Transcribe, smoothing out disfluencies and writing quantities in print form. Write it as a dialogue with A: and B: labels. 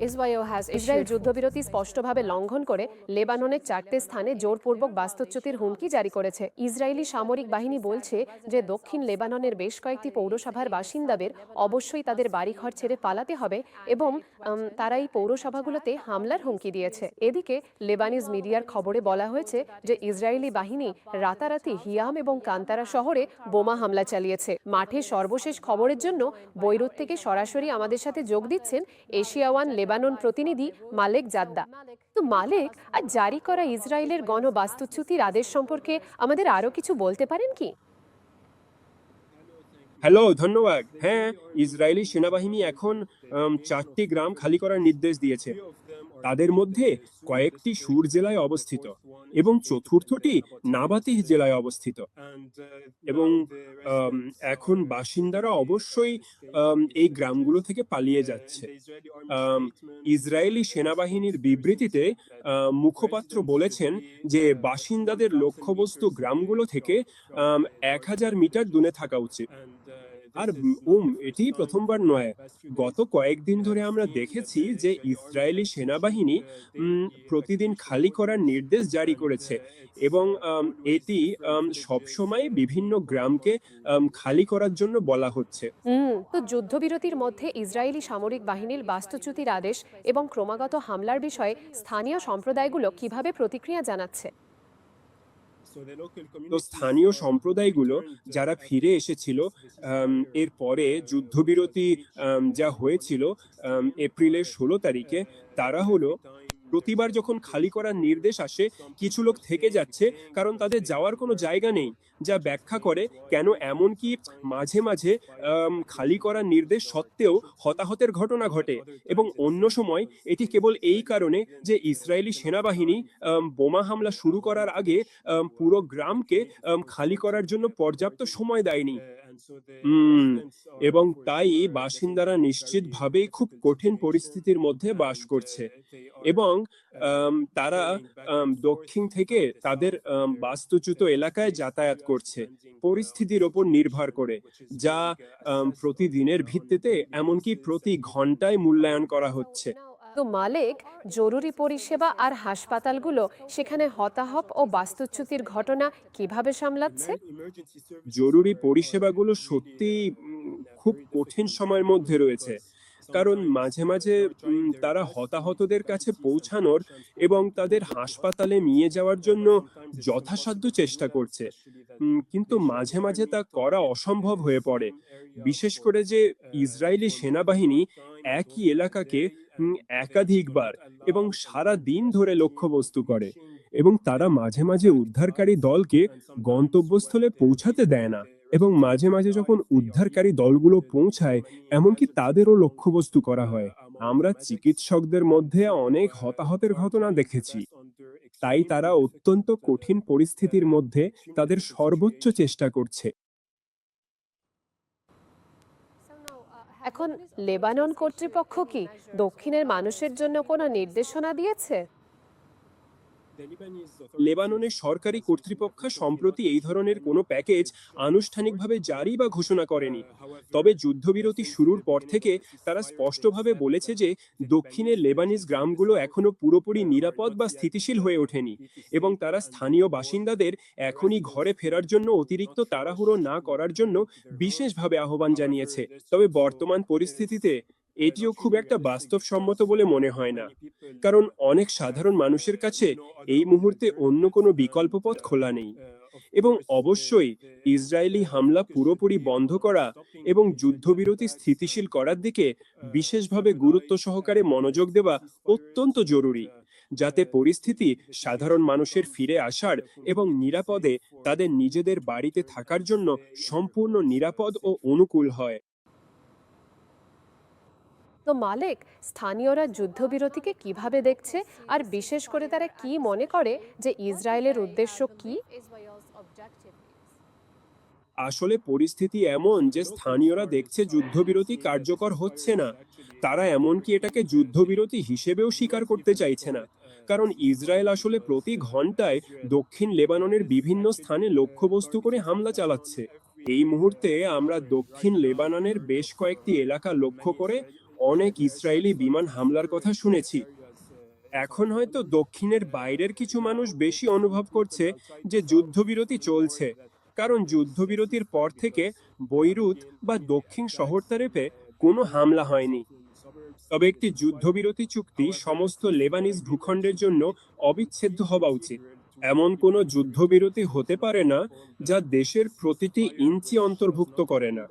A: Israel যুদ্ধবিরতি স্পষ্টভাবে লঙ্ঘন করে লেবাননের 4টে স্থানে জোরপূর্বক বাস্তুচ্যুতির হুমকি জারি করেছে। ইসরায়েলি সামরিক বাহিনী বলছে যে দক্ষিণ লেবাননের বেশ কয়েকটি পৌরসভার বাসিন্দাদের অবশ্যই তাদের বাড়িঘর ছেড়ে পালাতে হবে এবং তারা এই পৌরসভাগুলোতে হামলার হুমকি দিয়েছে। এদিকে লেবানিজ মিডিয়ার খবরে বলা হয়েছে যে ইসরায়েলি বাহিনী রাতারাতি হিয়াম এবং কান্তারা শহরে বোমা হামলা চালিয়েছে। মাঠে সর্বশেষ খবরের জন্য বৈরুত থেকে সরাসরি আমাদের সাথে যোগ দিচ্ছেন এশিয়া ওয়ান লেবানন প্রতিনিধি মালেক জাদ্দা। তো মালেক, আর জারি করা ইসরায়েলের গণবাস্তুচ্যুতির আদেশ সম্পর্কে আমাদের আরো কিছু বলতে পারেন কি?
B: হ্যালো, ধন্যবাদ। হ্যাঁ, ইসরায়েলি সেনাবাহিনী এখন 4টি গ্রাম খালি করার নির্দেশ দিয়েছে। তাদের মধ্যে কয়েকটি সুর জেলায় অবস্থিত এবং চতুর্থটি নাবাতিহ জেলায় অবস্থিত। এবং আম, এখন বাসিন্দারা অবশ্যই এই গ্রামগুলো থেকে পালিয়ে যাচ্ছে। আম, ইসরায়েলি সেনাবাহিনীর বিবৃতিতে মুখপাত্র বলেছেন যে বাসিন্দাদের লক্ষ্যবস্তু গ্রামগুলো থেকে 1000 মিটার দূরে থাকা উচিত। আর এটি প্রথমবার নয়। গত কয়েকদিন ধরে আমরা দেখেছি যে ইসরায়েলি সেনাবাহিনী প্রতিদিন খালি করার নির্দেশ জারি করেছে এবং এটি সবসময় বিভিন্ন গ্রামকে খালি করার জন্য বলা হচ্ছে।
A: তো যুদ্ধবিরতির মধ্যে ইসরায়েলি সামরিক বাহিনীর বাস্তুচ্যুতির আদেশ এবং ক্রমাগত হামলার বিষয়ে স্থানীয় সম্প্রদায়গুলো কিভাবে প্রতিক্রিয়া জানাচ্ছে?
B: তো স্থানীয় সম্প্রদায়গুলো যারা ফিরে এসেছিল এরপরে যুদ্ধবিরতি যা হয়েছিল এপ্রিলের 16 তারিখে, তারা হলো প্রতিবার যখন খালি করার নির্দেশ আসে কিছু লোক থেকে যাচ্ছে কারণ তাদের যাওয়ার কোনো জায়গা নেই, যা ব্যাখ্যা করে কেন এমনকি মাঝে মাঝে খালি করার নির্দেশ সত্ত্বেও হতাহতের ঘটনা ঘটে। এবং অন্য সময় এটি কেবল এই কারণে যে ইসরায়েলি সেনাবাহিনী বোমা হামলা শুরু করার আগে পুরো গ্রামকে খালি করার জন্য পর্যাপ্ত সময় দেয়নি। উম, এবং তাই বাসিন্দারা নিশ্চিতভাবেই খুব কঠিন পরিস্থিতির মধ্যে বাস করছে এবং তারা দক্ষিণ থেকে তাদের বাস্তুচ্যুত এলাকায় যাতায়াত করছে পরিস্থিতির ওপর নির্ভর করে, যা প্রতিদিনের ভিত্তিতে এমনকি প্রতি ঘন্টায় মূল্যায়ন করা হচ্ছে।
A: তো মালেক, জরুরি পরিষেবা আর হাসপাতালগুলো সেখানে হতাহত ও বাস্তুচ্যুতির ঘটনা কিভাবে সামলাচ্ছে?
B: জরুরি পরিষেবাগুলো সত্যি খুব কঠিন সময়ের মধ্যে রয়েছে, কারণ মাঝে মাঝে তারা হতাহতদের কাছে পৌঁছানোর এবং তাদের হাসপাতালে নিয়ে যাওয়ার জন্য যথাসাধ্য চেষ্টা করছে। কিন্তু মাঝে মাঝে তা করা অসম্ভব হয়ে পড়ে, বিশেষ করে যে ইসরায়েলি সেনাবাহিনী একই এলাকাকে একাধিকবার এবং সারা দিন ধরে লক্ষ্যবস্তু করে এবং তারা মাঝে মাঝে উদ্ধারকারী দলকে গন্তব্যস্থলে পৌঁছাতে দেয় না। এবং মাঝে মাঝে যখন উদ্ধারকারী দলগুলো পৌঁছায় এমনকি তাদেরও লক্ষ্যবস্তু করা হয়। আমরা চিকিৎসকদের মধ্যে অনেক হতাহতের ঘটনা দেখেছি। তাই তারা অত্যন্ত কঠিন পরিস্থিতির মধ্যে তাদের সর্বোচ্চ চেষ্টা করছে।
A: এখন লেবানন কর্তৃপক্ষ কি দক্ষিণের মানুষের জন্য কোনো নির্দেশনা দিয়েছে?
B: লেবাননের সরকারি কর্তৃপক্ষ সম্প্রতি এই ধরনের কোনো প্যাকেজ আনুষ্ঠানিকভাবে জারি বা ঘোষণা করেনি। তবে যুদ্ধবিরতি শুরুর পর থেকে তারা স্পষ্টভাবে বলেছে যে দক্ষিণের লেবানিজ গ্রামগুলো এখনো পুরোপুরি নিরাপদ বা স্থিতিশীল হয়ে ওঠেনি এবং তারা স্থানীয় বাসিন্দাদের এখনই ঘরে ফেরার জন্য অতিরিক্ত তাড়াহুড়ো না করার জন্য বিশেষভাবে আহ্বান জানিয়েছে। তবে বর্তমান পরিস্থিতিতে এটিও খুব একটা বাস্তবসম্মত বলে মনে হয় না, কারণ অনেক সাধারণ মানুষের কাছে এই মুহূর্তে অন্য কোনো বিকল্প পথ খোলা নেই। এবং অবশ্যই ইসরায়েলি হামলা পুরোপুরি বন্ধ করা এবং যুদ্ধবিরতি স্থিতিশীল করার দিকে বিশেষভাবে গুরুত্ব সহকারে মনোযোগ দেওয়া অত্যন্ত জরুরি, যাতে পরিস্থিতি সাধারণ মানুষের ফিরে আসার এবং নিরাপদে তাদের নিজেদের বাড়িতে থাকার জন্য সম্পূর্ণ নিরাপদ ও অনুকূল হয়।
A: তো মালেক, স্থানীয়রা যুদ্ধবিরতিকে কিভাবে দেখছে আর বিশেষ করে তারা কি মনে করে যে ইসরায়েলের উদ্দেশ্য কি?
B: আসলে পরিস্থিতি এমন যে স্থানীয়রা দেখছে যুদ্ধবিরতি কার্যকর হচ্ছে না। তারা এমনকি এটাকে যুদ্ধবিরতি হিসেবেও স্বীকার করতে চাইছে না, কারণ ইসরায়েল আসলে প্রতি ঘন্টায় দক্ষিণ লেবাননের বিভিন্ন স্থানে লক্ষ্যবস্তু করে হামলা চালাচ্ছে। এই মুহূর্তে আমরা দক্ষিণ লেবাননের বেশ কয়েকটি এলাকা লক্ষ্য করে অনেক ইসরায়েলি বিমান হামলার কথা শুনেছি। এখন হয়তো দক্ষিণের বাইরের কিছু মানুষ বেশি অনুভব করছে যে যুদ্ধবিরতি চলছে, কারণ যুদ্ধবিরতির পর থেকে বৈরুত বা দক্ষিণ শহর তরফে কোনো হামলা হয়নি। তবে একটি যুদ্ধবিরতি চুক্তি সমস্ত লেবানিজ ভূখণ্ডের জন্য অবিচ্ছেদ্য হওয়া উচিত। এমন কোনো যুদ্ধবিরতি হতে পারে না যা দেশের প্রতিটি ইঞ্চি অন্তর্ভুক্ত করে না।